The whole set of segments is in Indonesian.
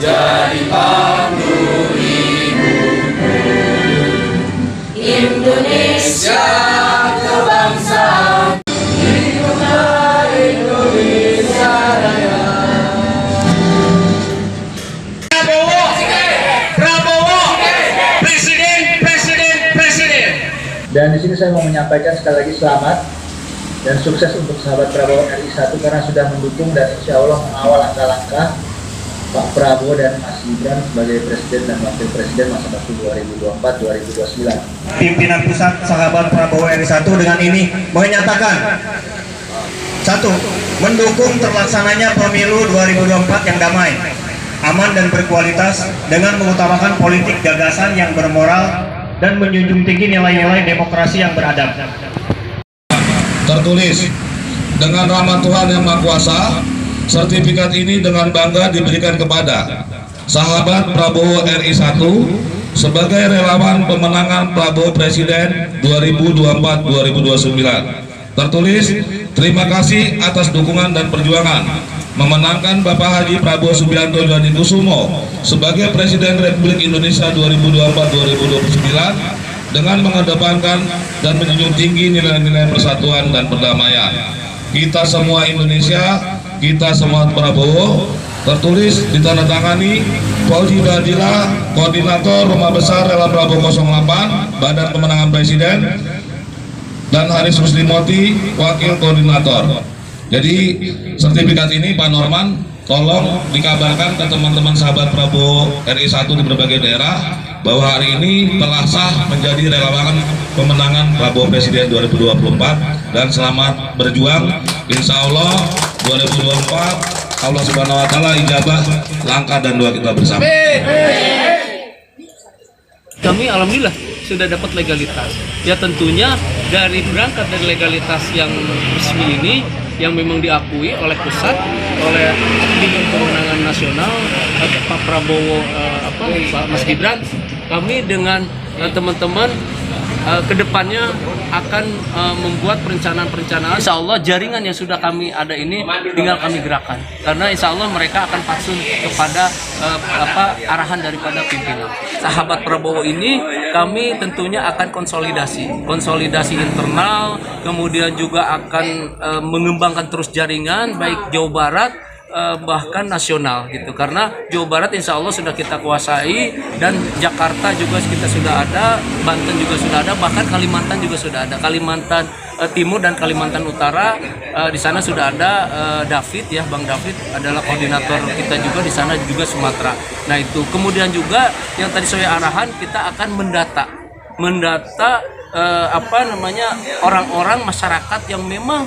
Jadi pandu ibuku, Indonesia kebangsaan, hiduplah Indonesia Raya. Prabowo, presiden. Dan di sini saya mau menyampaikan sekali lagi selamat dan sukses untuk sahabat Prabowo RI1 karena sudah mendukung dan insya Allah mengawal langkah-langkah Pak Prabowo dan Mas Gibran sebagai Presiden dan Wakil Presiden masa bakti 2024-2029. Pimpinan pusat sahabat Prabowo RI1 dengan ini menyatakan: 1. Mendukung terlaksananya pemilu 2024 yang damai, aman dan berkualitas dengan mengutamakan politik gagasan yang bermoral dan menjunjung tinggi nilai-nilai demokrasi yang beradab. Tertulis, dengan rahmat Tuhan Yang Maha Kuasa, sertifikat ini dengan bangga diberikan kepada sahabat Prabowo RI1 sebagai relawan pemenangan Prabowo Presiden 2024-2029. Tertulis, terima kasih atas dukungan dan perjuangan memenangkan Bapak Haji Prabowo Subianto Djadikusumo sebagai Presiden Republik Indonesia 2024-2029 dengan mengedepankan dan menjunjung tinggi nilai-nilai persatuan dan perdamaian. Kita semua Indonesia, kita semua Prabowo. Tertulis ditandatangani Fauzi Badila, Koordinator Rumah Besar Relawan Prabowo 08, Badan Pemenangan Presiden, dan Haris Muslimoti, Wakil Koordinator. Jadi sertifikat ini Pak Norman tolong dikabarkan ke teman-teman sahabat Prabowo RI1 di berbagai daerah bahwa hari ini telah sah menjadi relawan pemenangan Prabowo Presiden 2024 dan selamat berjuang. Insya Allah 2024 Allah Subhanahu Wa Taala ijabah langkah dan doa kita bersama. Kami alhamdulillah sudah dapat legalitas. Ya tentunya berangkat dari legalitas yang resmi ini yang memang diakui oleh pusat, oleh Tim Pemenangan Nasional, Pak Prabowo, Pak Mas Gibran, kami dengan teman-teman kedepannya akan membuat perencanaan-perencanaan. Insya Allah jaringan yang sudah kami ada ini tinggal kami gerakkan, karena Insya Allah mereka akan patsun kepada arahan daripada pimpinan. Sahabat Prabowo ini kami tentunya akan konsolidasi internal, kemudian juga akan mengembangkan terus jaringan baik Jawa Barat bahkan nasional gitu, karena Jawa Barat insya Allah sudah kita kuasai dan Jakarta juga kita sudah ada, Banten juga sudah ada, bahkan Kalimantan juga sudah ada, Kalimantan Timur dan Kalimantan Utara di sana sudah ada David ya, Bang David adalah koordinator kita juga di sana, juga Sumatera. Nah itu kemudian juga yang tadi saya arahan, kita akan mendata orang-orang masyarakat yang memang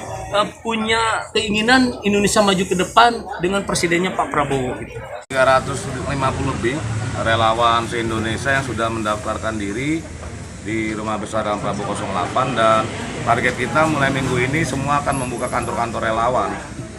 punya keinginan Indonesia maju ke depan dengan presidennya Pak Prabowo. 350 lebih relawan se-Indonesia yang sudah mendaftarkan diri di Rumah Besar Relawan Prabowo 08, dan target kita mulai minggu ini semua akan membuka kantor-kantor relawan,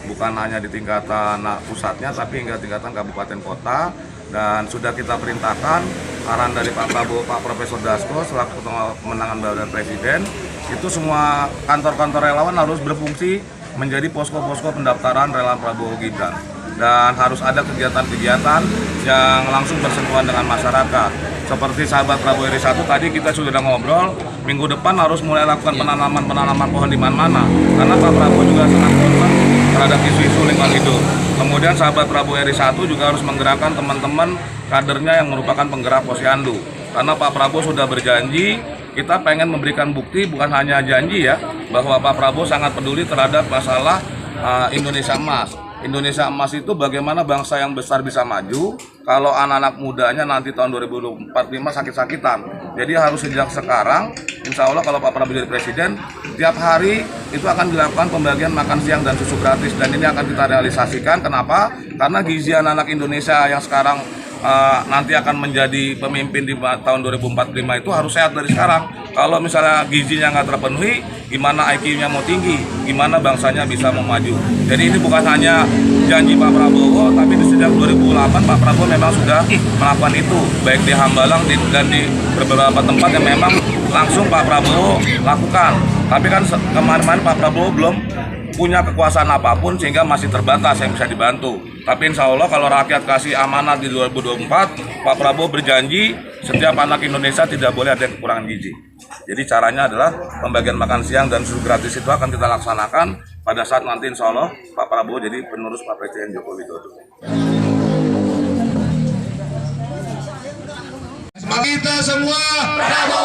bukan hanya di tingkatan pusatnya tapi hingga tingkatan kabupaten kota. Dan sudah kita perintahkan arahan dari Pak Prabowo, Pak Profesor Dasko selaku pemenangan Badan Presiden, itu semua kantor-kantor relawan harus berfungsi menjadi posko-posko pendaftaran relawan Prabowo Gibran, dan harus ada kegiatan-kegiatan yang langsung bersentuhan dengan masyarakat. Seperti sahabat Prabowo RI1 tadi kita sudah ngobrol, minggu depan harus mulai lakukan penanaman pohon di mana-mana, karena Pak Prabowo juga sangat concern terhadap isu-isu lingkungan hidup. Kemudian sahabat Prabowo RI1 juga harus menggerakkan teman-teman kadernya yang merupakan penggerak Posyandu, karena Pak Prabowo sudah berjanji. Kita pengen memberikan bukti, bukan hanya janji ya, bahwa Pak Prabowo sangat peduli terhadap masalah Indonesia Emas. Indonesia Emas itu bagaimana bangsa yang besar bisa maju kalau anak-anak mudanya nanti tahun 2045 sakit-sakitan. Jadi harus sejak sekarang, insya Allah kalau Pak Prabowo jadi presiden, tiap hari itu akan dilakukan pembagian makan siang dan susu gratis, dan ini akan kita realisasikan. Kenapa? Karena gizi anak-anak Indonesia yang sekarang nanti akan menjadi pemimpin di tahun 2045 itu harus sehat dari sekarang. Kalau misalnya gizinya nggak terpenuhi, gimana IQ-nya mau tinggi, gimana bangsanya bisa mau maju. Jadi ini bukan hanya janji Pak Prabowo, tapi di sejak 2008 Pak Prabowo memang sudah melakukan itu, baik di Hambalang dan di beberapa tempat yang memang langsung Pak Prabowo lakukan. Tapi kan kemarin-kemarin Pak Prabowo belum punya kekuasaan apapun sehingga masih terbatas yang bisa dibantu. Tapi insya Allah kalau rakyat kasih amanat di 2024, Pak Prabowo berjanji setiap anak Indonesia tidak boleh ada yang kekurangan gizi. Jadi caranya adalah pembagian makan siang dan susu gratis itu akan kita laksanakan pada saat nanti insya Allah Pak Prabowo jadi penerus Pak Presiden Joko Widodo. Kita semua Prabowo